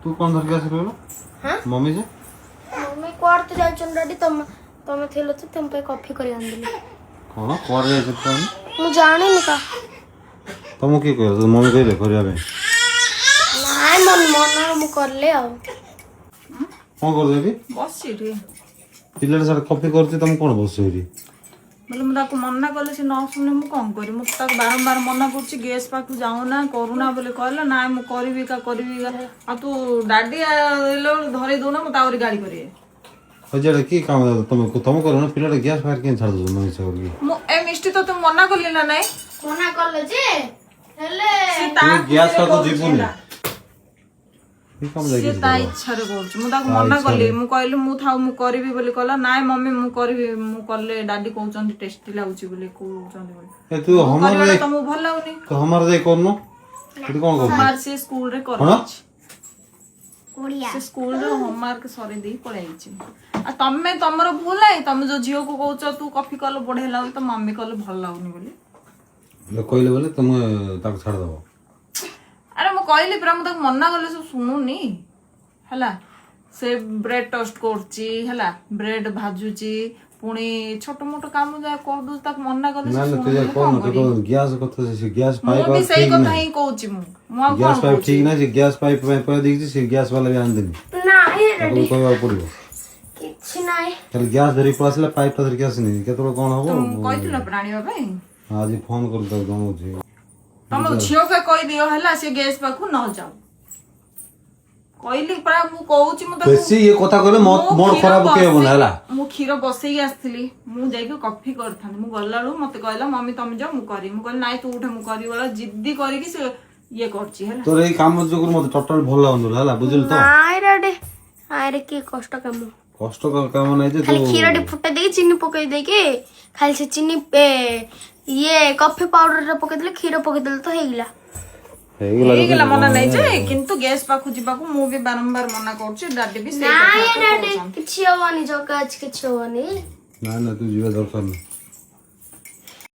तू कौन धर के आस हां मम्मी से मम्मी कोर तो जाय चन डैडी तुम थिलो तो तुम पे कॉफी कर आंदिली कौन कोर जाय छ मु जाने नि का तुम की कहलो तो मम्मी कहले करिया बे नाइ मन मु करले आ कौन कर देबी बसी रे पिल्ला सारे कॉफी करते तुम कौन बस रे बोले मुझे मना कले से न शुणे मुझे कौन करी मुझे बारंबार मना कर गैस पाख जाऊना करूना बोले कहला ना मु करी का आ तू डाडी धरे दौना मत आउरी गाड़ी करिए अजय की काम तुम करो ना पिल्ला गैस फायर के छाड़ दो मम्मी से करके मु ए मिष्टी तो तुम मना करली ना नहीं मना करले जे हेले गैस का तो जीवनी ये काम से जाके ता इच्छा रे बोलछ मु ताको मना करली मु कहली मु थाउ मु करबी बोले कहला नाय मम्मी मु करबी मु करले डाडी कहउचन टेस्टी लागुची बोले कहउचन बोले ए तू हमारे तुम भल लागुनी तो हमारे दे करनो तू कौन कर हमार से स्कूल रे कर कोड़िया से स्कूल रे होमवर्क सरी दी पळाइची आ तम्मे तमरो भूल है तुम जो झियो को कहउच तू कॉफी कल बढ़े लाउ तो मम्मी कल भल लागुनी बोले ले कहले बोले तुम ताक छाड़ दो अरे मु कहली पूरा मुझे मना कले सब शुणुनी है से ब्रेड टोस्ट करची है ब्रेड भाजुची पुणी छोट मोट काम जा कर दू तक मना कले ना ना तुझे कौन तो गैस कथा से गैस पाइप मु भी सही कथा ही कहूची मु गैस पाइप ठीक ना जे गैस पाइप में पय देखि से गैस वाला भी आन देनी नाइ तो रेडी कहबा पड़िबो किछि नाइ चल गैस धरी पसले पाइप धरी गैस नहीं केतरो कोन हबो तुम कहथिल प्राणी भाई आज फोन कर दो दमु तुम झियो के कह दियो हला से गैस पाखु न जाओ कहली परा मु कहूची मु बेसी ये कथा कहले मोड खराब के होबो हला मु खीर बसई आस्थिली मु जाई के कॉफी करथानी मु गल्लाळू मते कहला मम्मी तुम जाओ मु करी मु कहली नाइ तू उठे मु करी वाला जिद्दी करी कि से ये करची हला तोर ए काम जोगर मते टोटल भल लागन हला बुझिल तो नाइ रेडी आरे की कष्ट काम कष्ट का काम नै जे खाली खीर डी फुटे देके चीनी पकई देके खाली से चीनी पे ये कॉफी पाउडर रे पकई देले खीर पकई देले तो हेगिला हेगला मना नै जे किंतु गैस पाखु जिबाकू मु भी बारंबार मना करछि डाडी भी से नाइ रेडी किछि होवनी जका आज किछि होवनी ना ना तू जीवा दरकार नहीं